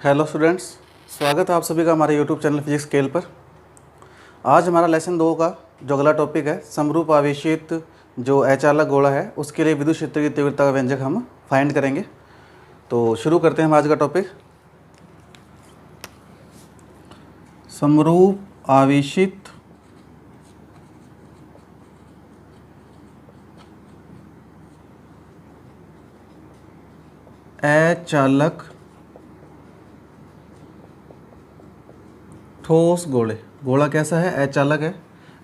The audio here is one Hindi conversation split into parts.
हेलो स्टूडेंट्स, स्वागत है आप सभी का हमारे यूट्यूब चैनल फिजिक्स स्केल पर। आज हमारा लेसन 2 का जो अगला टॉपिक है, समरूप आवेशित जो अचालक गोला है उसके लिए विद्युत क्षेत्र की तीव्रता का व्यंजक हम फाइंड करेंगे। तो शुरू करते हैं हम आज का टॉपिक। समरूप आवेशित अचालक ठोस गोले। गोला कैसा है? अचालक है।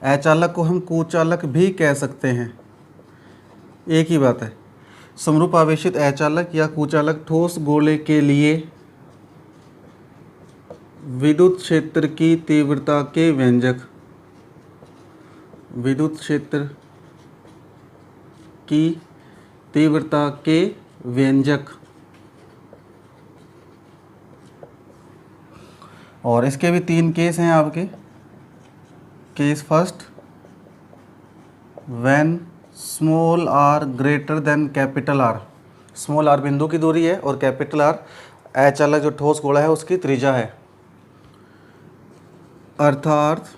अचालक को हम कुचालक भी कह सकते हैं, एक ही बात है। समरूप आवेशित अचालक या कुचालक ठोस गोले के लिए विद्युत क्षेत्र की तीव्रता के व्यंजक, विद्युत क्षेत्र की तीव्रता के व्यंजक। और इसके भी 3 केस हैं आपके। Case first, when small are greater than capital R. Small R बिंदु की दूरी है और कैपिटल आर अचालक जो ठोस गोला है उसकी त्रिज्या है। अर्थात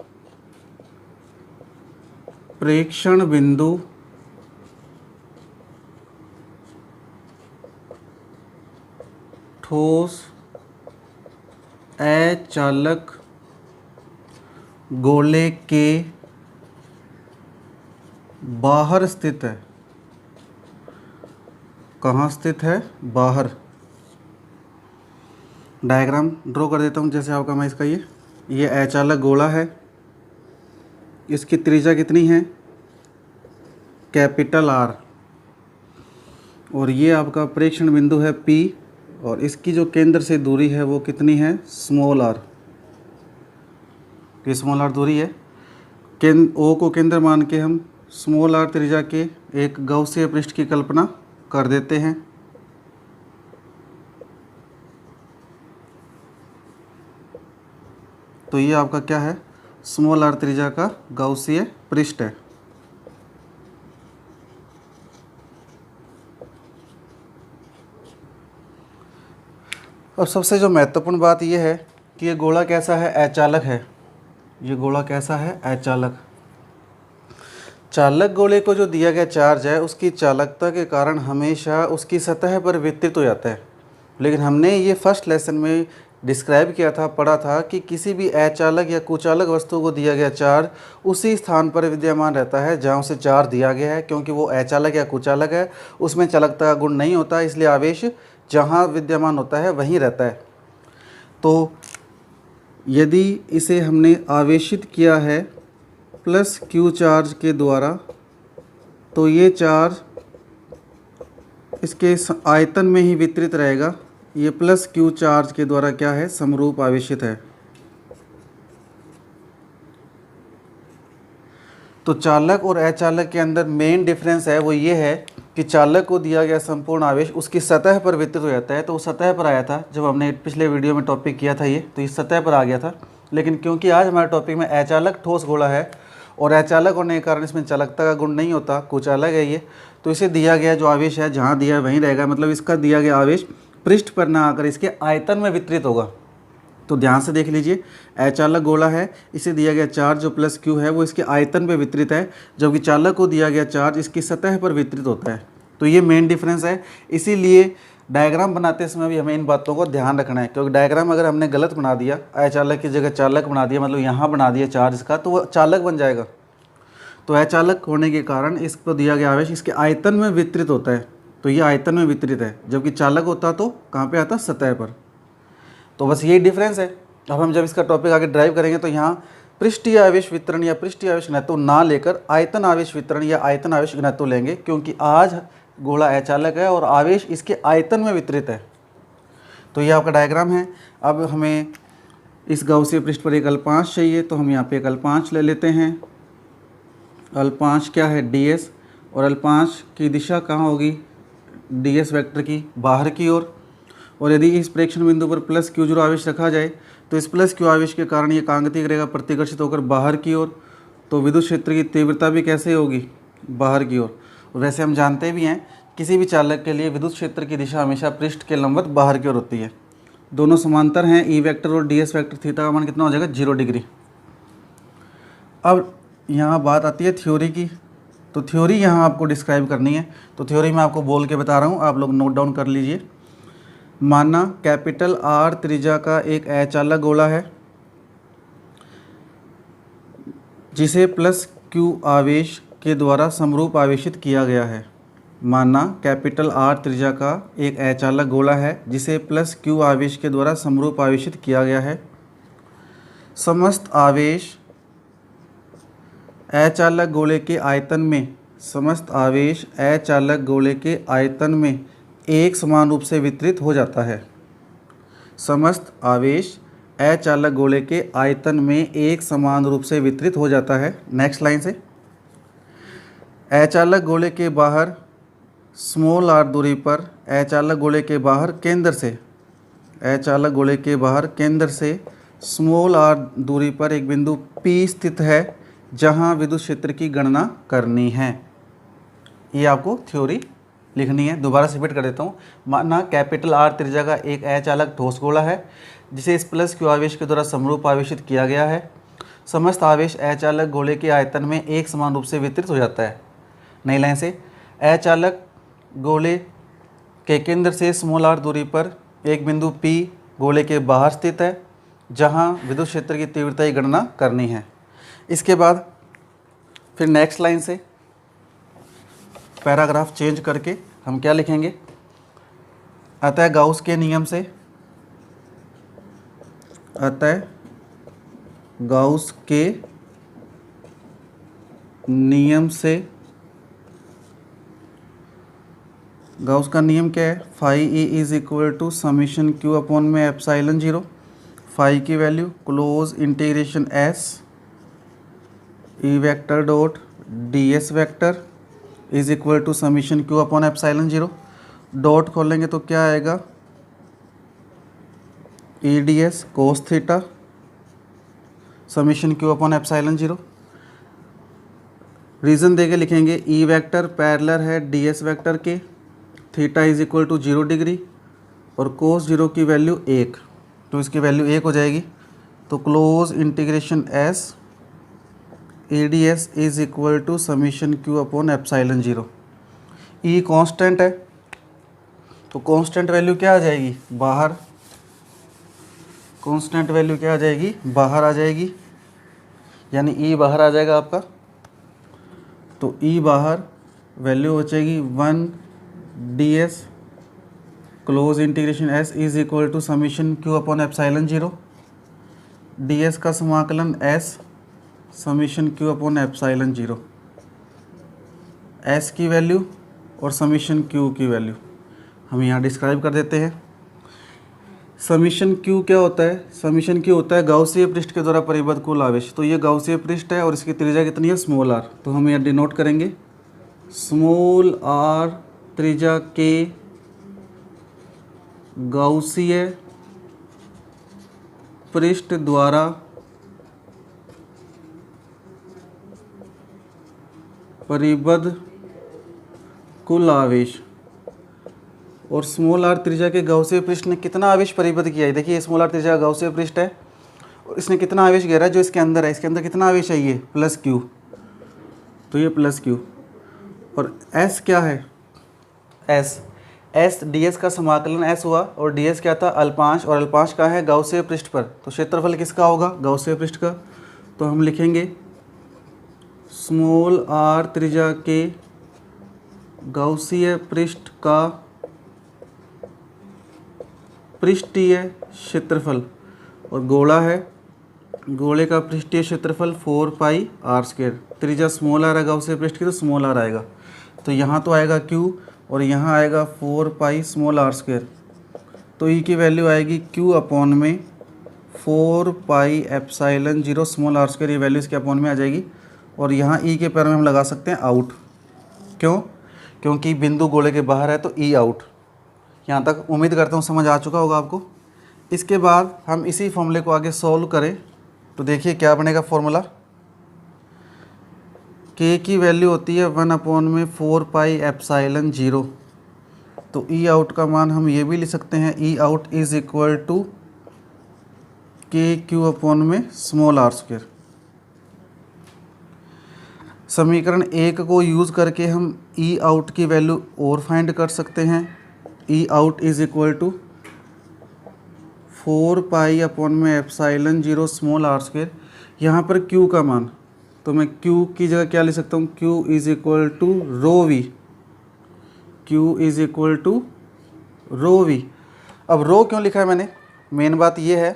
प्रेक्षण बिंदु ठोस अचालक गोले के बाहर स्थित है। कहाँ स्थित है? बाहर। डायग्राम ड्रॉ कर देता हूँ जैसे आपका मैं इसका ये अचालक गोला है। इसकी त्रिज्या कितनी है? Capital r. और ये आपका प्रेक्षण बिंदु है P, और इसकी जो केंद्र से दूरी है वो कितनी है? Small R. ये स्मॉल आर दूरी है। O को केंद्र मान के हम स्मॉल आर त्रिज्या के एक गौसीय पृष्ठ की कल्पना कर देते हैं। तो ये आपका क्या है? स्मॉल आर त्रिज्या का गौसीय पृष्ठ है। और सबसे जो महत्वपूर्ण बात यह है कि ये गोला कैसा है? अचालक है। ये गोला कैसा है? अचालक। चालक गोले को जो दिया गया चार्ज है उसकी चालकता के कारण हमेशा उसकी सतह पर वितरित हो जाता है। लेकिन हमने ये फर्स्ट लेसन में डिस्क्राइब किया था, पढ़ा था कि किसी भी अचालक या कुचालक वस्तु को दिया गया चार्ज उसी स्थान पर विद्यमान रहता है जहाँ उसे चार्ज दिया गया है, क्योंकि वो अचालक या कुचालक है, उसमें चालकता का गुण नहीं होता, इसलिए आवेश जहाँ विद्यमान होता है वहीं रहता है। तो यदि इसे हमने आवेशित किया है प्लस Q चार्ज के द्वारा, तो ये चार्ज इसके आयतन में ही वितरित रहेगा। ये प्लस Q चार्ज के द्वारा क्या है? समरूप आवेशित है। तो चालक और अचालक के अंदर मेन डिफरेंस है वो ये है कि चालक को दिया गया संपूर्ण आवेश उसकी सतह पर वितरित हो जाता है। तो वो सतह पर आया था जब हमने पिछले वीडियो में टॉपिक किया था ये, तो इस सतह पर आ गया था। लेकिन क्योंकि आज हमारे टॉपिक में अचालक ठोस गोला है और अचालक होने के कारण इसमें चालकता का गुण नहीं होता, कुचालक है ये, तो इसे दिया गया जो आवेश है जहाँ दिया है वहीं रहेगा। मतलब इसका दिया गया आवेश पृष्ठ पर ना आकर इसके आयतन में वितरित होगा। तो ध्यान से देख लीजिए, अचालक गोला है, इसे दिया गया चार्ज जो प्लस Q है वो इसके आयतन पे वितरित है, जबकि चालक को दिया गया चार्ज इसकी सतह पर वितरित होता है। तो ये मेन डिफरेंस है। इसीलिए डायग्राम बनाते समय भी हमें इन बातों को ध्यान रखना है, क्योंकि डायग्राम अगर हमने गलत बना दिया, अचालक की जगह चालक बना दिया, मतलब यहाँ बना दिया चार्ज का, तो वो चालक बन जाएगा। तो अचालक होने के कारण इसको दिया गया आवेश इसके आयतन में वितरित होता है, तो ये आयतन में वितरित है, जबकि चालक होता तो कहाँ पे आता? सतह पर। तो बस यही डिफरेंस है। अब हम जब इसका टॉपिक आगे ड्राइव करेंगे तो यहाँ पृष्ठीय आवेश वितरण या पृष्ठीय आवेश घनत्व ना लेकर आयतन आवेश वितरण या आयतन आवेश घनत्व लेंगे, क्योंकि आज गोला अचालक है और आवेश इसके आयतन में वितरित है। तो ये आपका डायग्राम है। अब हमें इस गौसीय पृष्ठ पर एक अल्पांश चाहिए, तो हम यहाँ पे एक अल्पांश ले लेते हैं। अल्पांश क्या है? ds, और अल्पांश की दिशा कहाँ होगी? ds वेक्टर की बाहर की ओर। और यदि इस प्रेक्षण बिंदु पर प्लस Q0 आवेश रखा जाए तो इस प्लस Q आवेश के कारण ये कांगती करेगा प्रतिकर्षित होकर बाहर की ओर। तो विद्युत क्षेत्र की तीव्रता भी कैसे होगी? बाहर की ओर। वैसे हम जानते भी हैं किसी भी चालक के लिए विद्युत क्षेत्र की दिशा हमेशा पृष्ठ के लंबवत बाहर की ओर होती है। दोनों समांतर हैं, ई वेक्टर और डी एस वेक्टर, थीटा का मान कितना हो जाएगा 0 डिग्री। अब यहाँ बात आती है थ्योरी की, तो थ्योरी यहाँ आपको डिस्क्राइब करनी है। तो थ्योरी मैं आपको बोल के बता रहा हूँ, आप लोग नोट डाउन कर लीजिए। माना कैपिटल आर त्रिज्या का एक अचालक गोला है जिसे प्लस क्यू आवेश के द्वारा समरूप आवेशित किया गया है। माना कैपिटल आर त्रिज्या का एक अचालक गोला है जिसे प्लस क्यू आवेश के द्वारा समरूप आवेशित किया गया है। समस्त आवेश अचालक गोले के आयतन में, समस्त आवेश अचालक गोले के आयतन में एक समान रूप से वितरित हो जाता है। समस्त आवेश अचालक गोले के आयतन में एक समान रूप से वितरित हो जाता है। नेक्स्ट लाइन से, अचालक गोले के बाहर स्मॉल आर दूरी पर, अचालक गोले के बाहर केंद्र से, अचालक गोले के बाहर केंद्र से स्मॉल आर दूरी पर एक बिंदु P स्थित है जहां विद्युत क्षेत्र की गणना करनी है। ये आपको थ्योरी लिखनी है। दोबारा से रिपीट कर देता हूँ। माना कैपिटल आर त्रिज्या का एक अचालक ठोस गोला है जिसे इस प्लस क्यू आवेश के द्वारा समरूप आवेशित किया गया है। समस्त आवेश अचालक गोले के आयतन में एक समान रूप से वितरित हो जाता है। नई लाइन से, अचालक गोले के केंद्र से स्मॉल आर दूरी पर एक बिंदु P गोले के बाहर स्थित है जहां विद्युत क्षेत्र की तीव्रता की गणना करनी है। इसके बाद फिर नेक्स्ट लाइन से पैराग्राफ चेंज करके हम क्या लिखेंगे, अतः गाउस के नियम से, अतः गाउस के नियम से, गाउस का नियम क्या है, phi E is equal to summation Q upon में एप्साइलन 0। फाई की value close integration S E vector dot D S vector is equal to summation Q upon epsilon 0। Dot खोलेंगे तो क्या आएगा, E D S cos theta summation Q upon epsilon 0। Reason देके लिखेंगे, ई वेक्टर पैरेलल है डी एस वेक्टर के, theta is equal to 0 degree और कोस 0 की वैल्यू 1, तो इसकी वैल्यू 1 हो जाएगी। तो close integration S E D S is equal to summation Q upon epsilon 0। E constant है तो कांस्टेंट वैल्यू क्या आ जाएगी, बाहर, कांस्टेंट वैल्यू क्या आ जाएगी, बाहर आ जाएगी, यानी ई बाहर आ जाएगा आपका। तो ई बाहर वैल्यू हो जाएगी 1 D S close integration S is equal to summation Q upon epsilon 0। D S का समाकलन S summation Q upon epsilon 0, S की वैल्यू और समीशन क्यू की वैल्यू हम यहाँ डिस्क्राइब कर देते हैं। समीशन क्यू क्या होता है, समीशन क्यू होता है गाउसीय पृष्ठ के द्वारा परिबद्ध कुल आवेश। तो ये गाउसीय पृष्ठ है और इसकी त्रिज्या कितनी है, स्मॉल आर, तो हम यहाँ डिनोट करेंगे स्मॉल आर त्रिज्या के गाउसीय पृष्ठ द्वारा परिबद्ध कुल आवेश। और स्मॉल आर त्रिज्या के गाउसीय पृष्ठ ने कितना आवेश परिबद्ध किया है, देखिए स्मॉल आर त्रिज्या का गाउसीय पृष्ठ है और इसने कितना आवेश घेरा है, जो इसके अंदर है, इसके अंदर कितना आवेश है, ये प्लस क्यू, तो ये प्लस क्यू। और एस क्या है, एस डी एस का समाकलन एस हुआ और डी एस क्या था, अल्पांश, और अल्पांश का है गाउसीय पृष्ठ पर, तो क्षेत्रफल किसका होगा, गाउसीय पृष्ठ का। तो हम लिखेंगे स्मॉल आर त्रिज्या के गाउसीय पृष्ठ का पृष्ठीय क्षेत्रफल, और गोला है, गोले का पृष्ठीय क्षेत्रफल 4 पाई आर स्क्वायर। त्रिज्या स्मॉल आर है गाउसीय पृष्ठ की, तो स्मॉल आर आएगा, तो यहाँ तो आएगा क्यू और यहाँ आएगा 4 पाई स्मॉल आर स्क्वायर। तो ई की वैल्यू आएगी क्यू अपॉन में 4 pi epsilon 0 small are square, ये वैल्यू इसके अपॉन में आ जाएगी। और यहाँ ई के पैर में हम लगा सकते हैं आउट, क्यों, क्योंकि बिंदु गोले के बाहर है तो ई आउट। यहाँ तक उम्मीद करता हूँ समझ आ चुका होगा आपको। इसके बाद हम इसी फॉर्मूले को आगे सॉल्व करें तो देखिए क्या बनेगा फॉर्मूला, के की वैल्यू होती है 1 अपॉन में 4 पाई एप्साइलन 0 तो ई आउट का मान हम ये भी लिख सकते हैं, E out is equal to के क्यू अपॉन में स्मॉल आर स्क्वायर। समीकरण 1 को यूज़ करके हम ई आउट की वैल्यू और फाइंड कर सकते हैं। E out is equal to 4 pi upon में एप्साइलन 0 स्मॉल आर स्क्वायर। यहाँ पर क्यू का मान, तो मैं क्यू की जगह क्या लिख सकता हूँ, Q is equal to rho V, Q is equal to rho V. अब रो क्यों लिखा है मैंने, मेन बात ये है,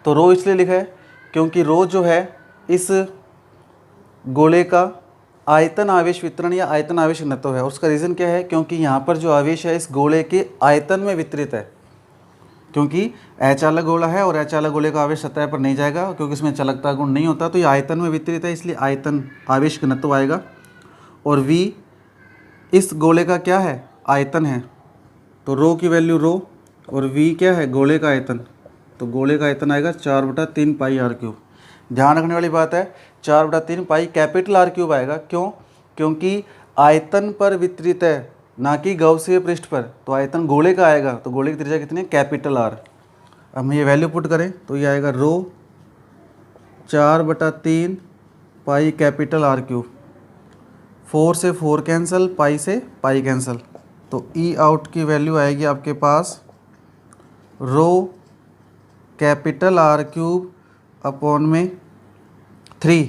तो रो इसलिए लिखा है क्योंकि रो जो है इस गोले का आयतन आवेश वितरण या आयतन आवेश घनत्व है। उसका रीज़न क्या है, क्योंकि यहाँ पर जो आवेश है इस गोले के आयतन में वितरित है। क्योंकि अचालक गोला है और अचालक गोले का आवेश सतह पर नहीं जाएगा क्योंकि इसमें चालकता गुण नहीं होता, तो ये आयतन में वितरित है, इसलिए आयतन आवेश घनत्व आएगा। और v इस गोले का क्या है, आयतन है, तो रो की वैल्यू रो और v क्या है, गोले का आयतन, तो गोले का आयतन आएगा 4/3 पाई आर क्यूब। ध्यान रखने वाली बात है 4/3 पाई कैपिटल आर क्यूब आएगा। क्यों, क्योंकि आयतन पर वितरित है ना कि गौसीय पृष्ठ पर, तो आयतन गोले का आएगा, तो गोले की त्रिज्या कितनी है, कैपिटल आर। अब हम ये वैल्यू पुट करें तो ये आएगा रो 4/3 पाई कैपिटल आर क्यूब। 4 से 4 कैंसिल, पाई से पाई कैंसिल, तो ई आउट की वैल्यू आएगी आपके पास रो कैपिटल आर क्यूब अपॉन में 3,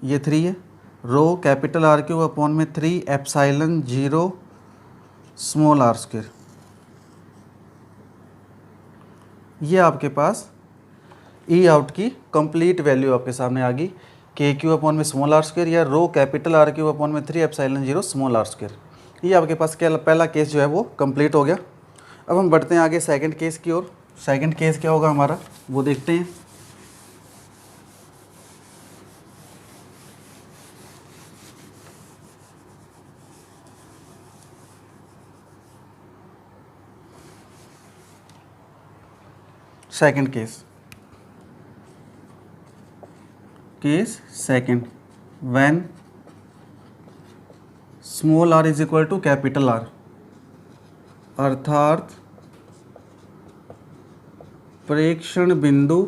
ये 3 है, रो कैपिटल आर क्यूब अपॉन में 3 एप्साइलन 0 स्मॉल आर स्क्वायर। ये आपके पास ई आउट की कंप्लीट वैल्यू आपके सामने आ गई, के क्यू अपॉन में स्मॉल आर स्क्वायर या रो कैपिटल आर क्यूब अपॉन में 3 एप्साइलन 0 स्मॉल आर स्क्वायर। ये आपके पास क्या, पहला केस जो है वो कंप्लीट हो गया। अब हम बढ़ते हैं आगे सेकंड केस की ओर। सेकंड केस क्या होगा हमारा, वो देखते हैं। Second case, case second, when small R is equal to capital R, अर्थात प्रेक्षण बिंदु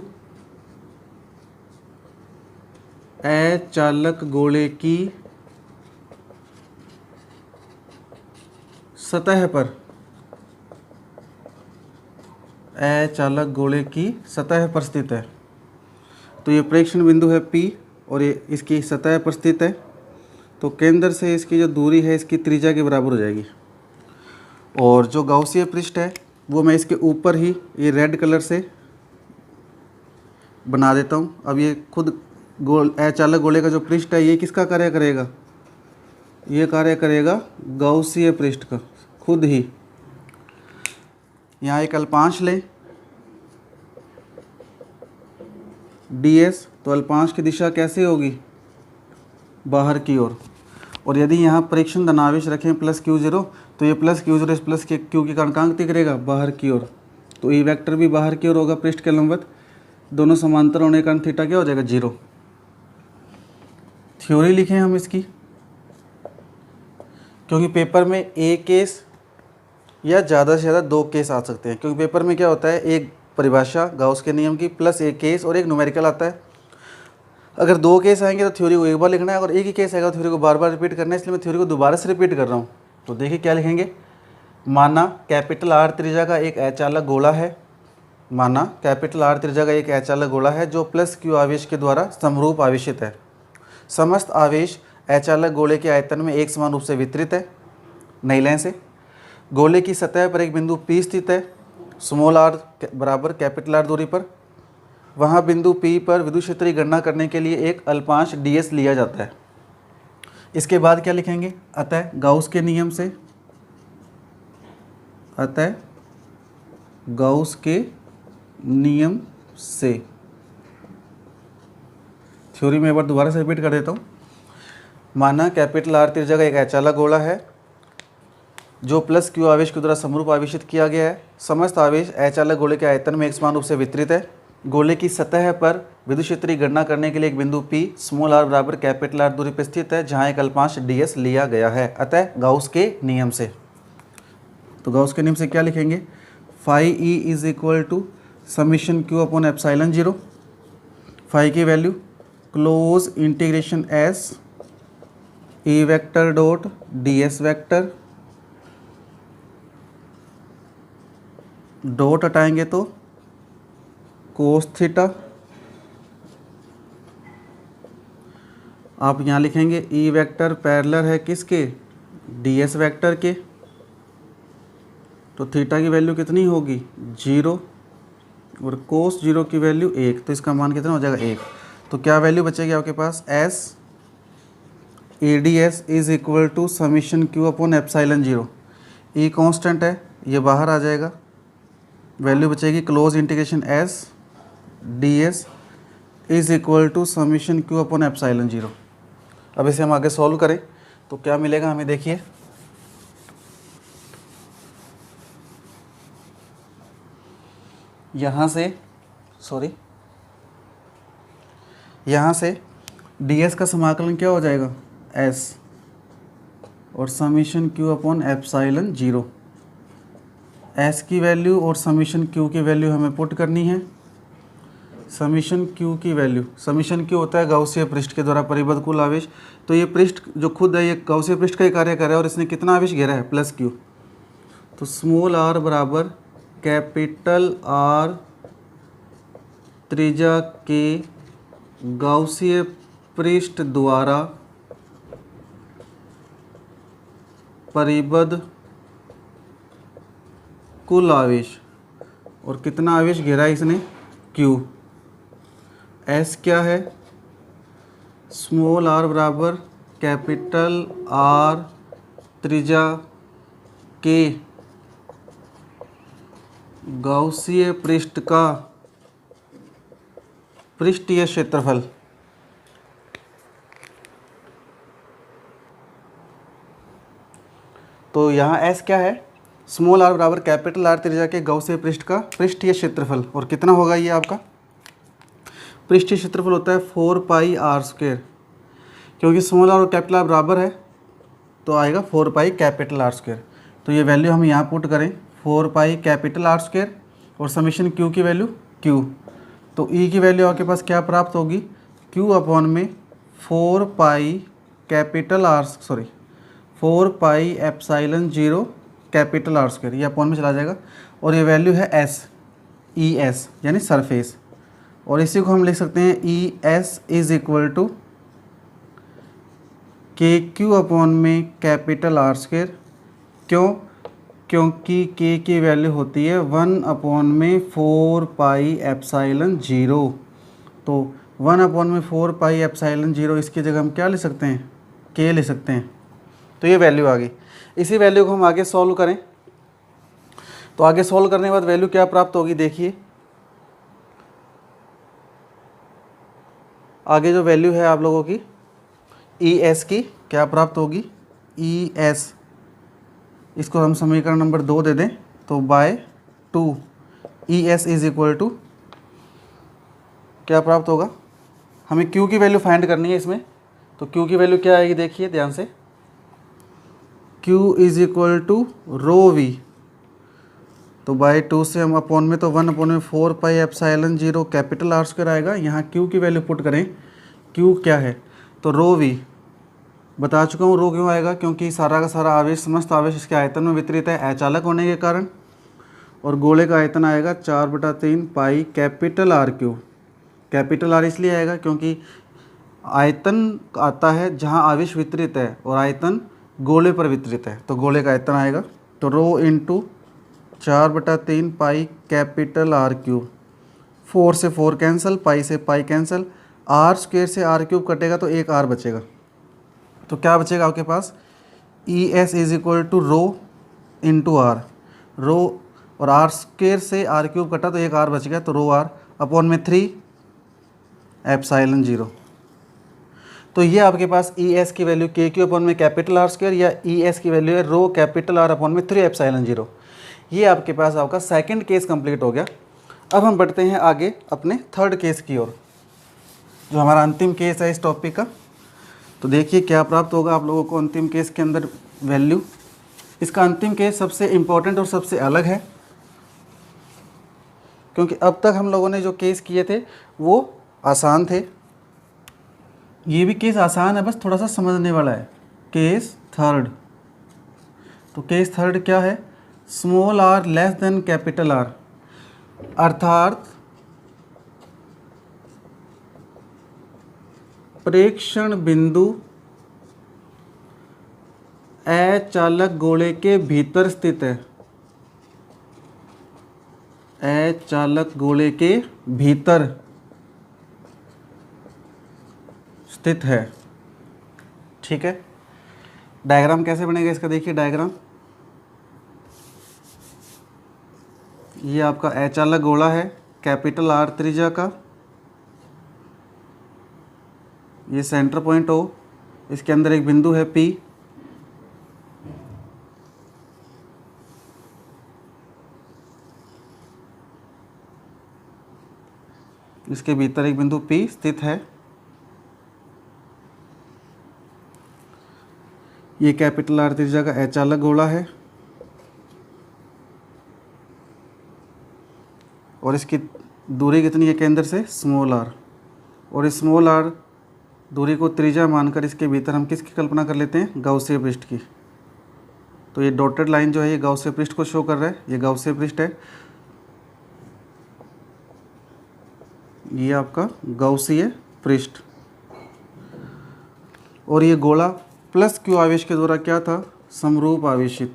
अचालक गोले की सतह पर, अचालक गोले की सतह पर स्थित है। तो ये प्रेक्षण बिंदु है P और ये इसकी सतह पर स्थित है, तो केंद्र से इसकी जो दूरी है इसकी त्रिज्या के बराबर हो जाएगी। और जो गाउसीय पृष्ठ है वो मैं इसके ऊपर ही ये रेड कलर से बना देता हूँ। अब ये खुद अचालक गोले का जो पृष्ठ है ये किसका कार्य करेगा, ये कार्य करेगा गाउसीय पृष्ठ का खुद ही। यहाँ एक अल्पांश लें ds, तो अल्पांश की दिशा कैसे होगी, बाहर की ओर। और यदि यहाँ परीक्षण धनावेश रखें प्लस q0, तो ये प्लस q0 इस प्लस के q की कारण कहाँ करेगा, बाहर की ओर, तो ई वेक्टर भी बाहर की ओर होगा पृष्ठ के लंबवत। दोनों समांतर होने के कारण थीटा क्या हो जाएगा, 0। थ्योरी लिखें हम इसकी, क्योंकि पेपर में एक केस या ज़्यादा से ज़्यादा 2 केस आ सकते हैं। क्योंकि पेपर में क्या होता है, एक परिभाषा गाउस के नियम की प्लस एक केस और एक न्यूमेरिकल आता है। अगर 2 केस आएंगे तो थ्योरी को एक बार लिखना है, अगर एक ही केस आएगा तो थ्योरी को बार बार रिपीट करना है, इसलिए मैं थ्योरी को दोबारा से रिपीट कर रहा हूँ। तो देखिए क्या लिखेंगे, माना कैपिटल आर त्रिज्या का एक अचालक गोला है, माना कैपिटल आर त्रिज्या का एक अचालक गोला है जो प्लस क्यू आवेश के द्वारा समरूप आवेशित है। समस्त आवेश अचालक गोले के आयतन में एक समान रूप से वितरित है। नई लाइन से, गोले की सतह पर एक बिंदु P स्थित है, स्मॉल आर बराबर कैपिटल आर दूरी पर। वहाँ बिंदु P पर विद्युत क्षेत्र की गणना करने के लिए एक अल्पांश ds लिया जाता है। इसके बाद क्या लिखेंगे, अतः गाउस के नियम से, अतः गाउस के नियम से, थ्योरी में एक बार दोबारा से रिपीट कर देता हूँ। माना कैपिटल आर त्रिज्या का एक अचालक गोला है जो प्लस क्यू आवेश के द्वारा समरूप आवेशित किया गया है। समस्त आवेश अचालक गोले के आयतन में एक समान रूप से वितरित है। गोले की सतह पर विद्युत क्षेत्र की गणना करने के लिए एक बिंदु P स्मॉल r बराबर कैपिटल R दूरी पर स्थित है, जहां एक अल्पांश ds लिया गया है, अतः गाउस के नियम से। तो गाउस के नियम से क्या लिखेंगे, phi E is equal to summation Q upon epsilon 0। Phi की value close integration S E vector dot D S vector, dot हटाएंगे तो कोस थीटा। आप यहाँ लिखेंगे ई वेक्टर पैरेलल है किसके, डी एस वेक्टर के, तो थीटा की वैल्यू कितनी होगी 0 और कोस 0 की वैल्यू 1, तो इसका मान कितना हो जाएगा 1। तो क्या वैल्यू बचेगी आपके पास, S E D S is equal to summation Q upon epsilon 0। E constant है, ये बाहर आ जाएगा, वैल्यू बचेगी close integration S D S is equal to summation Q upon epsilon 0। अब इसे हम आगे सॉल्व करें तो क्या मिलेगा हमें, देखिए यहाँ से ds का समाकलन क्या हो जाएगा, s और summation q upon epsilon 0। s की वैल्यू और समीशन q की वैल्यू हमें पुट करनी है। समीशन q की वैल्यू, समीशन q होता है गाउसीय पृष्ठ के द्वारा परिबद्ध कुल आवेश। तो ये पृष्ठ जो खुद है ये गाउसीय पृष्ठ का ही कार्य कर रहा है और इसने कितना आवेश घेरा है, प्लस q। तो स्मॉल r बराबर कैपिटल R त्रिज्या के गाउसीय पृष्ठ द्वारा परिबद्ध कुल आवेश, और कितना आवेश घेरा है इसने, Q। S क्या है, स्मॉल r बराबर कैपिटल R त्रिज्या के गाउसीय पृष्ठ का पृष्ठीय क्षेत्रफल। तो यहाँ S क्या है, स्मॉल r बराबर कैपिटल R त्रिज्या के गाउसीय पृष्ठ का पृष्ठीय क्षेत्रफल, और कितना होगा ये आपका पृष्ठीय क्षेत्रफल होता है 4 पाई r स्क्वायर, क्योंकि स्मॉल r और कैपिटल R बराबर है तो आएगा 4 पाई कैपिटल R स्क्वायर। तो ये वैल्यू हम यहाँ पुट करें 4 पाई कैपिटल R स्क्वायर और समीशन Q की वैल्यू Q। तो E की वैल्यू आपके पास क्या प्राप्त होगी, Q अपॉन में 4 pi capital R 4 pi epsilon 0 capital R square, ये अपॉन में चला जाएगा, और ये वैल्यू है S ई एस यानी सरफेस, और इसी को हम लिख सकते हैं E S is equal to के क्यू अपॉन में कैपिटल R स्क्वायर। क्यों, क्योंकि k की वैल्यू होती है 1 अपॉन में 4 पाई एप्सिलॉन 0। तो 1 अपॉन में 4 पाई एप्सिलॉन 0, इसकी जगह हम क्या ले सकते हैं, k ले सकते हैं। तो ये वैल्यू आ गई। इसी वैल्यू को हम आगे सॉल्व करें तो आगे सॉल्व करने के बाद वैल्यू क्या प्राप्त होगी, देखिए आगे जो वैल्यू है आप लोगों की ई एस की क्या प्राप्त होगी, ई एस, इसको हम समीकरण नंबर 2 दे दें तो by 2 E S is equal to क्या प्राप्त होगा, हमें Q की वैल्यू फाइंड करनी है इसमें। तो Q की वैल्यू क्या आएगी, देखिए ध्यान से, Q is equal to rho V. तो बाय 2 से हम अपॉन में, तो 1 अपॉन में 4 pi epsilon 0 capital R square आएगा। यहाँ Q की वैल्यू पुट करें, Q क्या है, तो रो वी बता चुका हूँ। रो क्यों आएगा, क्योंकि सारा का सारा आवेश, समस्त आवेश इसके आयतन में वितरित है अचालक होने के कारण, और गोले का आयतन आएगा 4/3 pi capital R Q. Capital R इसलिए आएगा क्योंकि आयतन आता है जहाँ आवेश वितरित है और आयतन गोले पर वितरित है, तो गोले का आयतन आएगा। तो rho into 4/3 pi capital R cube, 4 से 4 कैंसिल, पाई से पाई कैंसिल, R स्क्वायर से R क्यूब कटेगा तो एक R बचेगा। तो क्या बचेगा आपके पास, E S is equal to rho into r, rho और R स्क्वायर से R क्यूब कटा तो एक R बच गया, तो रो R अपॉन में 3 एप्सिलॉन 0। तो ये आपके पास ई एस की वैल्यू के क्यू अपॉन में कैपिटल R स्क्वायर, या ई एस की वैल्यू है रो कैपिटल R अपॉन में 3 एप्सिलॉन 0। ये आपके पास आपका सेकंड केस कंप्लीट हो गया। अब हम बढ़ते हैं आगे अपने थर्ड केस की ओर, जो हमारा अंतिम केस है इस टॉपिक का। तो देखिए क्या प्राप्त होगा आप लोगों को अंतिम केस के अंदर वैल्यू। इसका अंतिम केस सबसे इम्पोर्टेंट और सबसे अलग है, क्योंकि अब तक हम लोगों ने जो केस किए थे वो आसान थे। ये भी केस आसान है, बस थोड़ा सा समझने वाला है। केस थर्ड, तो केस थर्ड क्या है? Small are less than capital R, अर्थात प्रेक्षण बिंदु अचालक गोले के भीतर स्थित है। अचालक गोले के भीतर स्थित है। ठीक है, डायग्राम कैसे बनेगा इसका देखिए। डायग्राम, ये आपका अचालक गोला है, कैपिटल आर त्रिज्या का, ये सेंटर पॉइंट O, इसके अंदर एक बिंदु है P, इसके भीतर एक बिंदु P स्थित है। ये कैपिटल आर त्रिज्या का अचालक गोला है और इसकी दूरी कितनी है केंद्र से? Small R. और इस स्मॉल आर दूरी को त्रिज्या मानकर इसके भीतर हम किसकी कल्पना कर लेते हैं? गाउसीय पृष्ठ की। तो ये डॉटेड लाइन जो है ये गाउसीय पृष्ठ को शो कर रहा है, ये गाउसीय पृष्ठ है, ये आपका गाउसीय पृष्ठ। और ये गोला प्लस क्यू आवेश के द्वारा क्या था? समरूप आवेशित।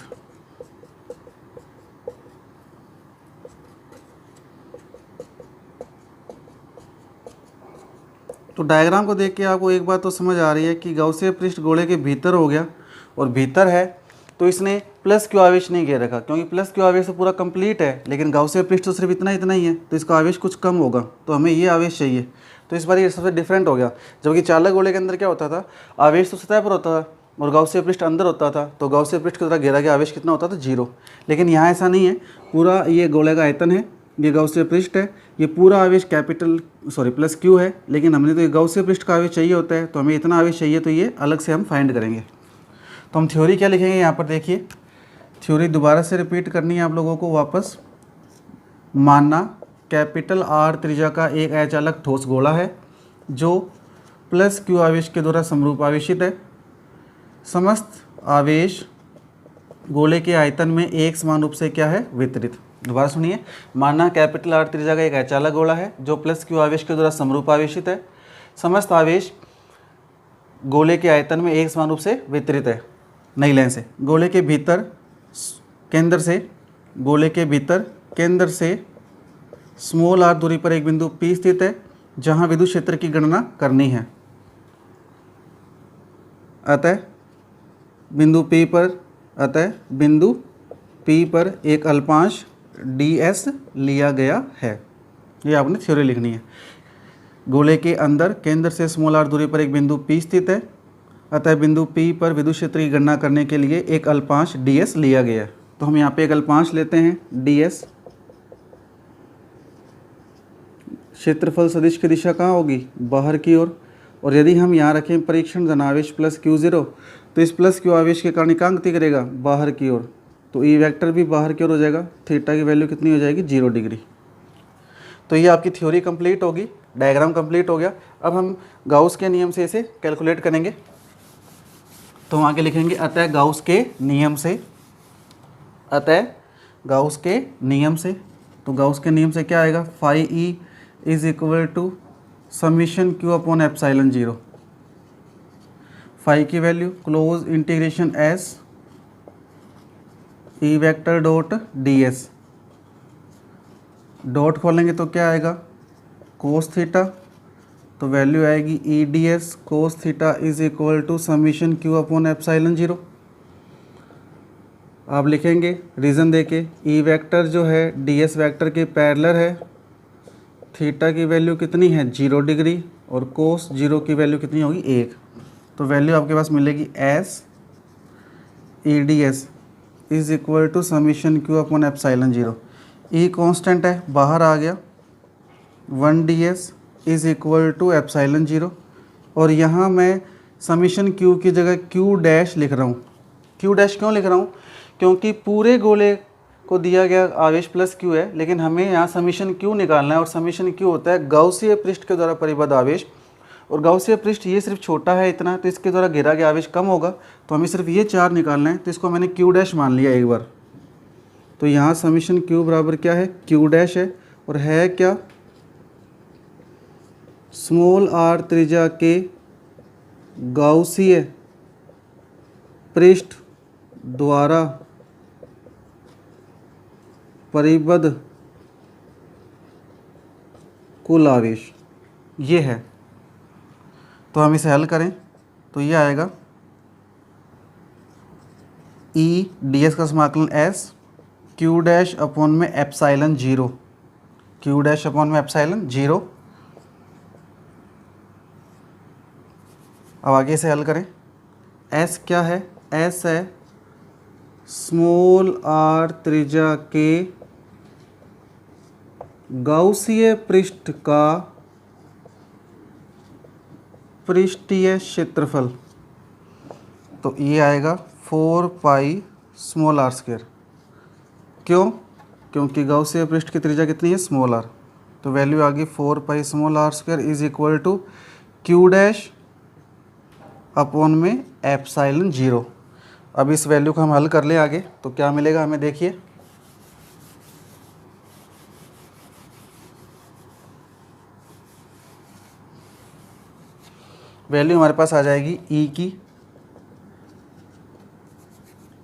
तो डायग्राम को देख के आपको एक बात तो समझ आ रही है कि गाउसीय पृष्ठ गोले के भीतर हो गया, और भीतर है तो इसने प्लस क्यू आवेश नहीं घेर रखा, क्योंकि प्लस क्यू आवेश तो पूरा कंप्लीट है, लेकिन गाउसीय पृष्ठ तो सिर्फ इतना ही है, तो इसका आवेश कुछ कम होगा, तो हमें ये आवेश चाहिए। तो इस बार ये सबसे डिफरेंट हो गया। जबकि चालक गोले के अंदर क्या होता था? आवेश तो सतह पर होता था और गाउसीय पृष्ठ अंदर होता था, तो गाउसीय पृष्ठ की तरह घेरा गया आवेश कितना होता था? 0। लेकिन यहाँ ऐसा नहीं है, पूरा ये गोले का आयतन है, ये गाउसीय पृष्ठ है, ये पूरा आवेश प्लस क्यू है, लेकिन हमने तो ये गाउसीय पृष्ठ का आवेश चाहिए होता है, तो हमें इतना आवेश चाहिए, तो ये अलग से हम फाइंड करेंगे। तो हम थ्योरी क्या लिखेंगे यहाँ पर देखिए, थ्योरी दोबारा से रिपीट करनी है आप लोगों को वापस। मानना कैपिटल आर त्रिज्या का एक अचालक ठोस गोला है जो प्लस क्यू आवेश के द्वारा समरूप आवेशित है। समस्त आवेश गोले के आयतन में एक समान रूप से क्या है? वितरित। दोबारा सुनिए, माना कैपिटल आर त्रिज्या का एक अचालक गोला है जो प्लस क्यू आवेश के द्वारा समरूप आवेशित है। समस्त आवेश गोले के आयतन में एक समान रूप से वितरित है। नई लाइन से, गोले के भीतर केंद्र से स्मॉल आर दूरी पर एक बिंदु P स्थित है जहां विद्युत क्षेत्र की गणना करनी है। अतः बिंदु P पर एक अल्पांश ds लिया गया है। ये आपने थ्योरी लिखनी है। गोले के अंदर केंद्र से स्मॉल आर दूरी पर एक बिंदु P स्थित है, अतः बिंदु P पर विद्युत क्षेत्र की गणना करने के लिए एक अल्पांश ds लिया गया है। तो हम यहाँ पे एक अल्पांश लेते हैं ds। क्षेत्रफल सदिश की दिशा कहाँ होगी? बाहर की ओर। और यदि हम यहाँ रखें परीक्षण धनावेश प्लस Q0, तो इस प्लस Q आवेश के कारण कहाँ गति करेगा? बाहर की ओर। तो E वेक्टर भी बाहर की ओर हो जाएगा। थीटा की वैल्यू कितनी हो जाएगी? 0 डिग्री। तो ये आपकी थ्योरी कंप्लीट होगी, डायग्राम कंप्लीट हो गया। अब हम गाउस के नियम से इसे कैलकुलेट करेंगे। तो हम आगे लिखेंगे अतः गाउस के नियम से। तो गाउस के नियम से क्या आएगा? Phi E is equal to summation Q upon epsilon 0। Phi की value close integration S E vector dot ds। Dot खोलेंगे तो क्या आएगा? Cos theta. तो वैल्यू आएगी E ds cos theta is equal to summation Q upon epsilon 0। आप लिखेंगे रीज़न देके, E वेक्टर जो है ds वेक्टर के पैरेलल है, थीटा की वैल्यू कितनी है? 0 डिग्री, और कोस 0 की वैल्यू कितनी होगी? 1। तो वैल्यू आपके पास मिलेगी S E ds is equal to summation Q upon epsilon 0। E constant है, बाहर आ गया, 1 ds is equal to epsilon 0। और यहाँ मैं समीशन Q की जगह Q डैश लिख रहा हूँ। Q डैश क्यों लिख रहा हूँ? क्योंकि पूरे गोले को दिया गया आवेश प्लस क्यू है, लेकिन हमें यहाँ समीशन क्यू निकालना है, और समीशन क्यू होता है गाउसीय पृष्ठ के द्वारा परिबद्ध आवेश। और गाउसीय पृष्ठ ये सिर्फ छोटा है इतना, तो इसके द्वारा घेरा गया आवेश कम होगा, तो हमें सिर्फ ये 4 निकालना है। तो इसको मैंने क्यू डैश मान लिया एक बार। तो यहाँ समीशन क्यू बराबर क्या है, क्यू डैश है, और है क्या, स्मॉल आर त्रिज्या के गाउसीय पृष्ठ द्वारा परिबद्ध कुल आवेश ये है। तो हम इसे हल करें तो ये आएगा ई डी एस का समाकलन एस क्यू डैश अपॉन में एप्साइलन 0, क्यू डैश अपॉन में एप्साइलन 0। अब आगे से हल करें। एस क्या है, एस है स्मॉल आर त्रिज्या के गाउसीय पृष्ठ का पृष्ठीय क्षेत्रफल। तो ये आएगा 4 पाई स्मॉल आर स्क्वायर। क्यों, क्योंकि गाउसीय पृष्ठ की त्रिज्या कितनी है, स्मॉल आर। तो वैल्यू आ गई 4 pi small are square is equal to Q dash upon में एप्साइलन 0। अब इस वैल्यू को हम हल कर लें आगे, तो क्या मिलेगा हमें, देखिए वैल्यू हमारे पास आ जाएगी ई की,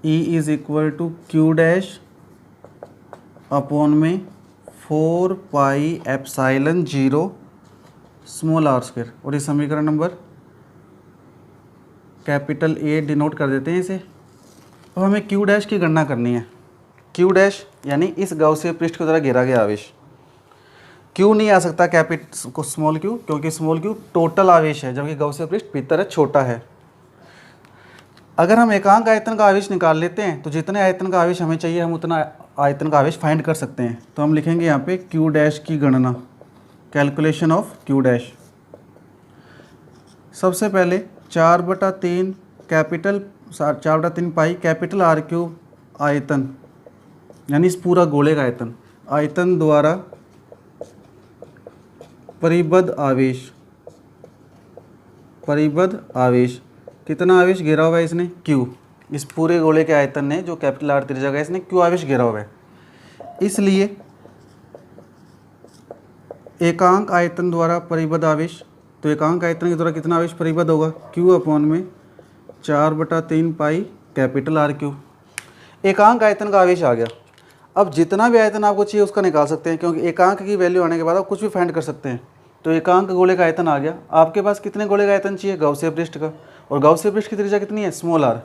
E is equal to Q dash upon में 4 pi epsilon 0 small are square. और इस समीकरण नंबर कैपिटल ए डिनोट कर देते हैं इसे। अब हमें क्यू डैश की गणना करनी है। क्यू डैश यानी इस गाउसीय पृष्ठ के द्वारा घेरा गया आवेश। क्यू नहीं आ सकता कैपिटल को स्मॉल क्यू, क्योंकि स्मॉल क्यू टोटल आवेश है, जबकि गाउसीय पृष्ठ भीतर है, छोटा है। अगर हम एकांक आयतन का आवेश निकाल लेते हैं तो जितने आयतन का आवेश हमें चाहिए हम उतना आयतन का आवेश फाइंड कर सकते हैं। तो हम लिखेंगे यहाँ पे क्यू डैश की गणना, कैलकुलेशन ऑफ क्यू डैश। सबसे पहले 4/3 capital 4/3 pi capital R cube आयतन, यानी इस पूरा गोले का आयतन, आयतन द्वारा परिबद्ध आवेश। परिबद्ध आवेश कितना आवेश घेरा हुआ है इसने, क्यू। इस पूरे गोले के आयतन ने जो कैपिटल आर त्रिज्या का इसने क्यू आवेश घेरा हुआ है। इसलिए एकांक आयतन द्वारा परिबद्ध आवेश, तो एकांक आयतन के द्वारा कितना आवेश परिबद्ध होगा, क्यू अपॉन में 4/3 पाई कैपिटल आर क्यू। एकांक आयतन का आवेश आ गया। अब जितना भी आयतन आपको चाहिए उसका निकाल सकते हैं, क्योंकि एकांक की वैल्यू आने के बाद आप कुछ भी फाइंड कर सकते हैं। तो एकांक गोले का आयतन आ गया। आपके पास कितने गोले का आयतन चाहिए, गाउसीय पृष्ठ का, और गाउसीय पृष्ठ की त्रिज्या कितनी है, स्मॉल आर।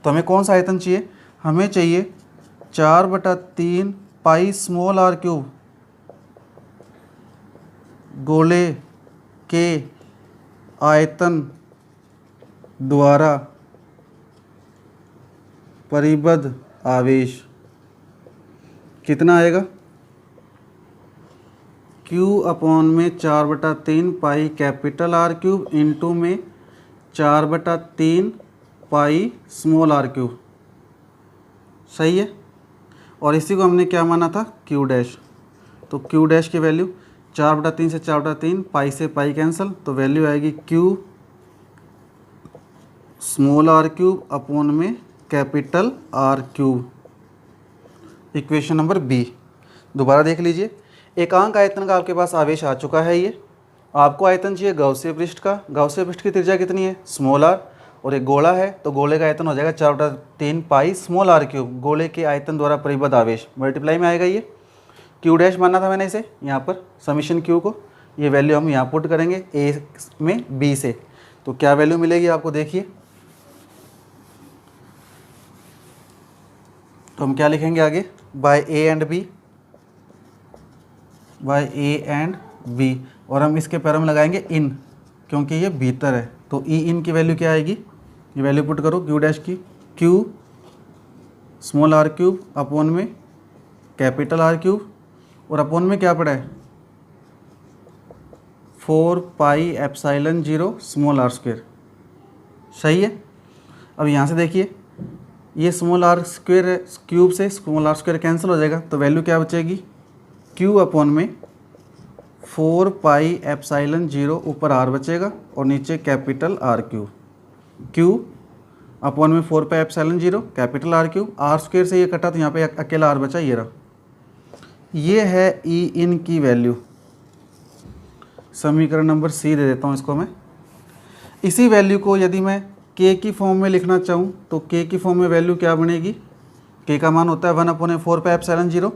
तो हमें कौन सा आयतन चाहिए, हमें चाहिए 4/3 पाई स्मॉल आर क्यूब गोले के आयतन द्वारा परिबद्ध आवेश। कितना आएगा, क्यू अपॉन में 4/3 pi capital R cube into में 4/3 पाई स्मॉल आर क्यूब। सही है। और इसी को हमने क्या माना था, क्यू डैश। तो क्यू डैश की वैल्यू 4/3 से 4/3, पाई से पाई कैंसिल, तो वैल्यू आएगी Q small are cube upon में capital are cube. Equation number B. दोबारा देख लीजिए, एकांक आयतन का आपके पास आवेश आ चुका है। ये आपको आयतन चाहिए गाउसीय पृष्ठ का। गाउसीय पृष्ठ की त्रिज्या कितनी है, स्मॉल आर, और एक गोला है, तो गोले का आयतन हो जाएगा 4/3 पाई स्मॉल आर क्यूब, गोले के आयतन द्वारा परिबद्ध आवेश, मल्टीप्लाई में आएगा ये। क्यू डैश माना था मैंने इसे यहाँ पर, समीशन क्यू को। ये वैल्यू हम यहाँ पुट करेंगे ए में बी से, तो क्या वैल्यू मिलेगी आपको, देखिए। तो हम क्या लिखेंगे आगे, by A and B, by A and B, और हम इसके पैरम लगाएंगे इन, क्योंकि ये भीतर है। तो ई इन की वैल्यू क्या आएगी, ये वैल्यू पुट करो क्यू डैश की, Q small are cube upon में कैपिटल आर क्यूब, और अपॉन में क्या पड़ा है 4 pi epsilon 0 small are square. सही है। अब यहाँ से देखिए ये स्मॉल आर स्क्वेयर है, क्यूब से स्मॉल आर स्क्वेयर कैंसिल हो जाएगा, तो वैल्यू क्या बचेगी, क्यू अपॉन में 4 पाई एप्साइलन 0 ऊपर आर बचेगा और नीचे capital are cube, Q upon में 4 pi epsilon 0 capital are cube, R square से ये कटा तो यहाँ पे अकेला आर बचा, ये रहा। ये है ई इन की वैल्यू, समीकरण नंबर सी दे देता हूँ इसको मैं। इसी वैल्यू को यदि मैं के की फॉर्म में लिखना चाहूँ तो के की फॉर्म में वैल्यू क्या बनेगी, के का मान होता है 1/4 पाई एप्सिलॉन 0,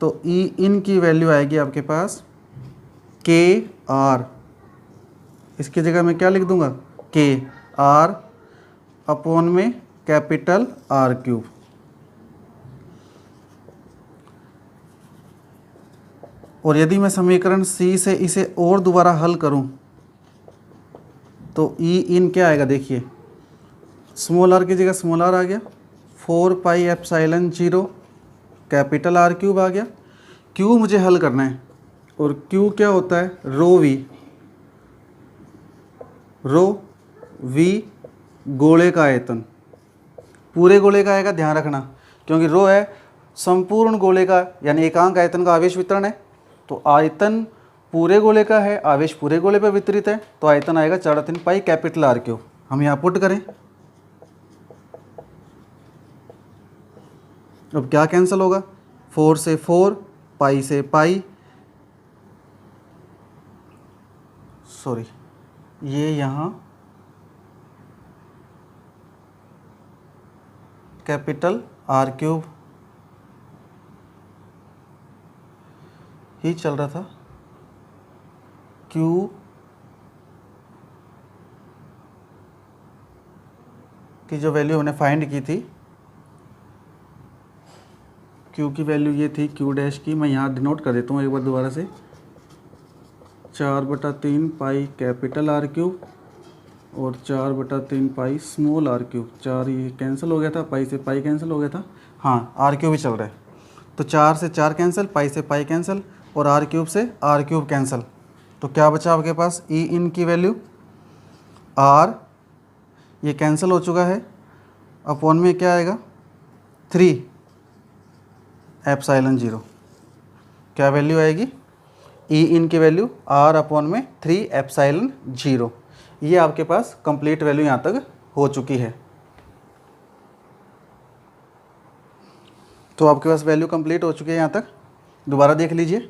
तो ई इन की वैल्यू आएगी आपके पास के आर, इसकी जगह मैं क्या लिख दूंगा, के आर अपॉन में कैपिटल आर क्यूब। और यदि मैं समीकरण सी से इसे और दोबारा हल करूं तो ई इन क्या आएगा, देखिए स्मॉल आर की जगह स्मॉल आर आ गया, 4 pi epsilon 0 capital are cube आ गया। क्यू मुझे हल करना है और क्यू क्या होता है, रो वी गोले का आयतन, पूरे गोले का आएगा, ध्यान रखना, क्योंकि रो है संपूर्ण गोले का यानी एकांक आयतन का आवेश वितरण है, तो आयतन पूरे गोले का है, आवेश पूरे गोले पर वितरित है, तो आयतन आएगा 4/3 पाई कैपिटल आर क्यूब। हम यहाँ पुट करें, अब क्या कैंसिल होगा, 4 से 4, पाई से पाई, सॉरी ये यहाँ कैपिटल आर क्यूब ही चल रहा था, क्यू की जो वैल्यू हमने फाइंड की थी, क्यू की वैल्यू ये थी क्यू डैश की, मैं यहाँ डिनोट कर देता हूँ एक बार दोबारा से, 4/3 पाई कैपिटल आर क्यूब और 4/3 पाई स्मॉल आर क्यूब। 4 ये कैंसिल हो गया था, पाई से पाई कैंसिल हो गया था, हाँ आर क्यूब ही चल रहा है, तो 4 से 4 कैंसिल, पाई से पाई कैंसिल और आर क्यूब से आर क्यूब कैंसिल, तो क्या बचा आपके पास, ई इन की वैल्यू आर, ये कैंसिल हो चुका है, अपॉन में क्या आएगा 3 एप्सिलॉन 0, क्या वैल्यू आएगी, ई इन की वैल्यू आर अपॉन में 3 एप्सिलॉन 0। ये आपके पास कंप्लीट वैल्यू यहाँ तक हो चुकी है। तो आपके पास वैल्यू कंप्लीट हो चुकी है यहाँ तक। दोबारा देख लीजिए,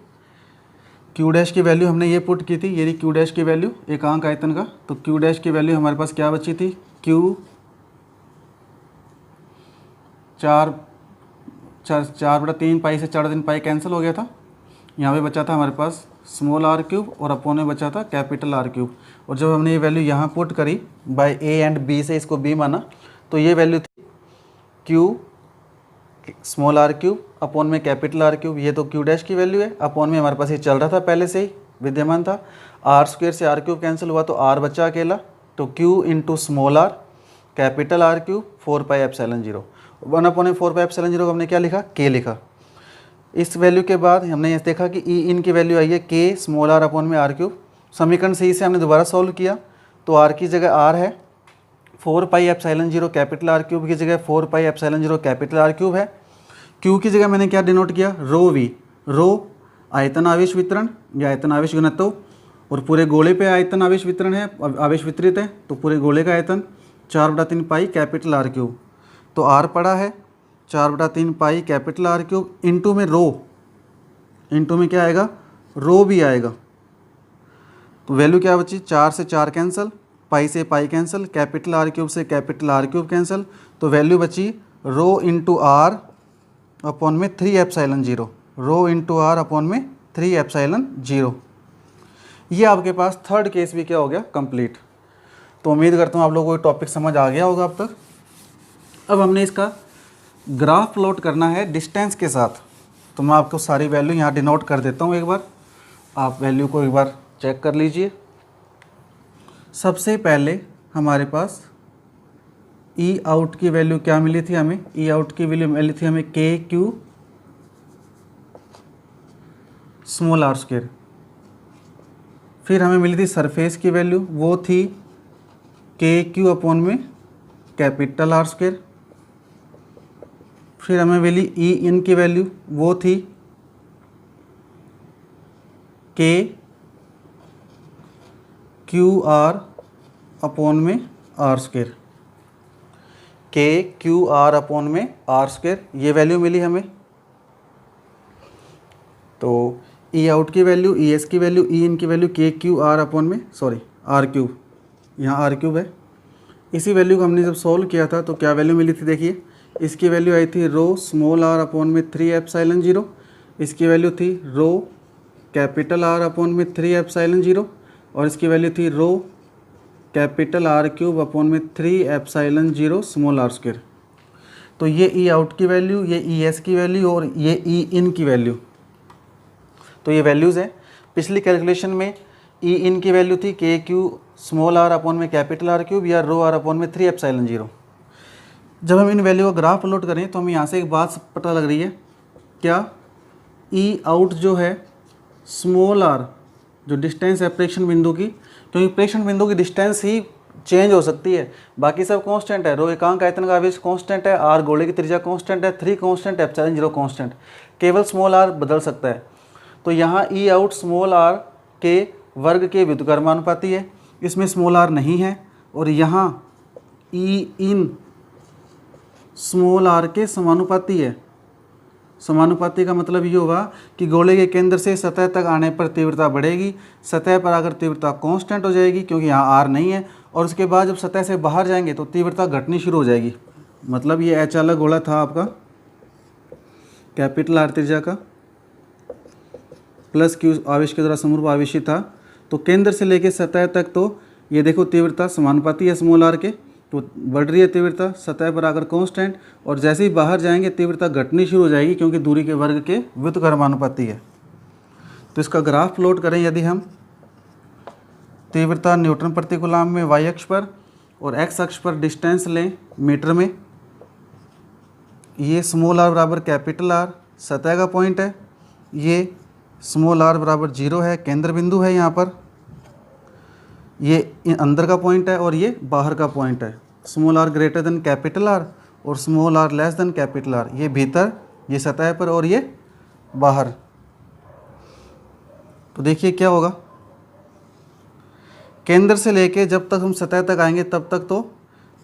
क्यू डैश की वैल्यू हमने ये पुट की थी, ये रही क्यू डैश की वैल्यू एकांक आयतन का, तो क्यू डैश की वैल्यू हमारे पास क्या बची थी, क्यू 4/3 पाई से 4/3 पाई कैंसिल हो गया था, यहाँ पे बचा था हमारे पास स्मॉल आर क्यूब और अपॉन में बचा था कैपिटल आर क्यूब। और जब हमने ये वैल्यू यहाँ पुट करी बाय ए एंड बी से इसको बी माना, तो ये वैल्यू थी Q small are cube upon में कैपिटल आर क्यूब, ये तो क्यू डैश की वैल्यू है, अपॉन में हमारे पास ये चल रहा था पहले से ही विद्यमान था, आर स्क्वेयर से आर क्यूब कैंसिल हुआ तो आर बचा अकेला, तो Q into small are capital R cube 4 pi epsilon 0, 1/4 pi epsilon 0 को हमने क्या लिखा, के लिखा। इस वैल्यू के बाद हमने ये देखा कि ई इन की वैल्यू आई है के स्मॉल आर अपॉन में आर क्यूब, समीकरण सी से हमने दोबारा सॉल्व किया, तो आर की जगह आर है, 4 pi epsilon 0 capital are cube की जगह 4 pi epsilon 0 capital are cube है। क्यू की जगह मैंने क्या डिनोट किया, रो आयतन आवेश वितरण या आयतन आवेश घनत्व, और पूरे गोले पे आयतन आवेश वितरण है, आवेश वितरित है, तो पूरे गोले का आयतन 4/3 पाई कैपिटल आर क्यूब, तो आर पड़ा है 4/3 pi capital R cube, into में रो, इंटू में क्या आएगा, रो भी आएगा, तो वैल्यू क्या बची, 4 से 4 कैंसिल, पाई से pi cancel, capital are cube से कैपिटल आर क्यूब कैंसिल, तो वैल्यू बची रो इंटू आर अपॉन में 3 epsilon 0, rho into R upon में 3 एप्सिलॉन 0। ये आपके पास थर्ड केस भी क्या हो गया, कंप्लीट। तो उम्मीद करता हूँ आप लोगों को टॉपिक समझ आ गया होगा अब तक। अब हमने इसका ग्राफ प्लॉट करना है डिस्टेंस के साथ, तो मैं आपको सारी वैल्यू यहाँ डिनोट कर देता हूँ, एक बार आप वैल्यू को एक बार चेक कर लीजिए। सबसे पहले हमारे पास ई आउट की वैल्यू क्या मिली थी हमें, ई आउट की वैल्यू मिली थी हमें के क्यू स्मॉल आर स्क्वेयर, फिर हमें मिली थी सरफेस की वैल्यू, वो थी के क्यू अपॉन में कैपिटल आर स्क्वेयर, फिर हमें मिली ई इन की वैल्यू, वो थी के क्यू आर अपॉन में आर स्क्वायर, के क्यू आर अपॉन में आर स्क्वायर, ये वैल्यू मिली हमें। तो ई आउट की वैल्यू, ई एस की वैल्यू, ई इन की वैल्यू के क्यू आर अपॉन में आर क्यूब, यहाँ आर क्यूब है। इसी वैल्यू को हमने जब सॉल्व किया था तो क्या वैल्यू मिली थी, देखिए इसकी वैल्यू आई थी रो स्मॉल आर अपॉन में 3 एप्सिलॉन 0, इसकी वैल्यू थी रो कैपिटल आर अपॉन में 3 एप्सिलॉन 0, और इसकी वैल्यू थी रो कैपिटल आर क्यूब अपॉन में 3 एप्सिलॉन 0 स्मॉल आर स्क्वायर। तो ये ई आउट की वैल्यू, ये ई एस की वैल्यू और ये ई इन की वैल्यू, तो ये वैल्यूज़ हैं। पिछली कैलकुलेशन में ई इन की वैल्यू थी के क्यू स्मॉल आर अपॉन में कैपिटल आर क्यूब या रो आर अपॉन में 3 एप्सिलॉन 0। जब हम इन वैल्यू का ग्राफ प्लॉट करें तो हमें यहाँ से एक बात पता लग रही है, क्या ई आउट जो है स्मॉल आर, जो डिस्टेंस है प्रेक्षण बिंदु की, क्योंकि प्रेक्षण बिंदु की डिस्टेंस ही चेंज हो सकती है, बाकी सब कांस्टेंट है। रो एकांक आयतन का आवेश कांस्टेंट है, आर गोले की त्रिज्या कांस्टेंट है, 3 कांस्टेंट, एप्सिलॉन 0 कांस्टेंट, केवल स्मॉल आर बदल सकता है। तो यहाँ ई आउट स्मॉल आर के वर्ग के व्युत्क्रमानुपाती है, इसमें स्मॉल आर नहीं है, और यहाँ ई इन स्मॉल आर के समानुपाती है। समानुपाती का मतलब ये होगा कि गोले के केंद्र से सतह तक आने पर तीव्रता बढ़ेगी, सतह पर आकर तीव्रता कांस्टेंट हो जाएगी क्योंकि यहाँ आर नहीं है, और उसके बाद जब सतह से बाहर जाएंगे तो तीव्रता घटनी शुरू हो जाएगी। मतलब ये अचालक गोला था आपका कैपिटल आर त्रिज्या का, प्लस क्यू आवेश के द्वारा समरूप आवेशित था। तो केंद्र से लेकर सतह तक तो ये देखो तीव्रता समानुपाती है स्मॉल आर के, तो बढ़ रही है तीव्रता, सतह पर आकर कांस्टेंट, और जैसे ही बाहर जाएंगे तीव्रता घटनी शुरू हो जाएगी क्योंकि दूरी के वर्ग के व्युत्क्रमानुपाती है। तो इसका ग्राफ प्लॉट करें यदि हम, तीव्रता न्यूटन प्रति कूलम में वाई अक्ष पर और एक्स अक्ष पर डिस्टेंस लें मीटर में, ये स्मॉल आर बराबर कैपिटल आर सतह का पॉइंट है, ये स्मॉल आर बराबर 0 है केंद्र बिंदु है यहाँ पर, ये अंदर का पॉइंट है और ये बाहर का पॉइंट है। Small are greater than capital r और small are less than capital r, ये भीतर, ये सतह पर और ये बाहर। तो देखिए क्या होगा, केंद्र से लेके जब तक हम सतह तक आएंगे तब तक तो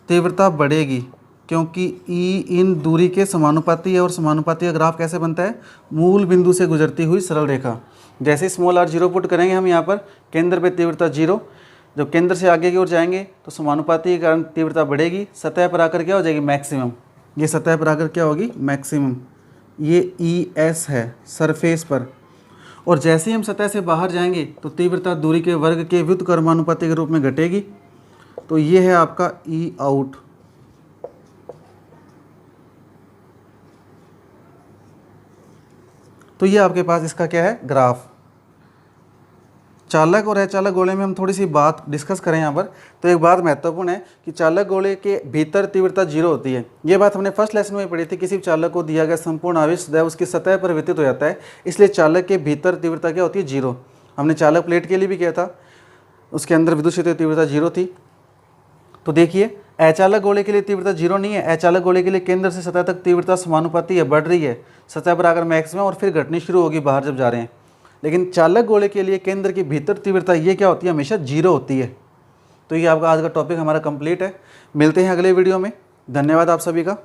तीव्रता बढ़ेगी क्योंकि ई इन दूरी के समानुपाती है, और समानुपाती का ग्राफ कैसे बनता है, मूल बिंदु से गुजरती हुई सरल रेखा। जैसे स्मॉल आर 0 पुट करेंगे हम यहाँ पर, केंद्र पे तीव्रता 0, जब केंद्र से आगे की ओर जाएंगे तो समानुपाती के कारण तीव्रता बढ़ेगी, सतह पर आकर क्या हो जाएगी, मैक्सिमम। ये सतह पर आकर क्या होगी, मैक्सिमम। ये ई एस है सरफेस पर, और जैसे ही हम सतह से बाहर जाएंगे तो तीव्रता दूरी के वर्ग के व्युत्क्रमानुपाती के रूप में घटेगी। तो ये है आपका ई आउट। तो ये आपके पास इसका क्या है, ग्राफ। चालक और अचालक गोले में हम थोड़ी सी बात डिस्कस करें यहाँ पर। तो एक बात महत्वपूर्ण है कि चालक गोले के भीतर तीव्रता 0 होती है। ये बात हमने फर्स्ट लेसन में पढ़ी थी, किसी भी चालक को दिया गया संपूर्ण आवेश सदैव उसकी सतह पर वितरित हो जाता है, इसलिए चालक के भीतर तीव्रता क्या होती है, 0। हमने चालक प्लेट के लिए भी किया था, उसके अंदर विद्युत क्षेत्र तीव्रता 0 थी। तो देखिए अचालक गोले के लिए तीव्रता 0 नहीं है, अचालक गोले के लिए केंद्र से सतह तक तीव्रता समानुपाती है, बढ़ रही है, सतह पर आकर मैक्सिमम और फिर घटनी शुरू होगी बाहर जब जा रहे हैं। लेकिन चालक गोले के लिए केंद्र के भीतर तीव्रता ये क्या होती है, हमेशा 0 होती है। तो ये आपका आज का टॉपिक हमारा कंप्लीट है। मिलते हैं अगले वीडियो में। धन्यवाद आप सभी का।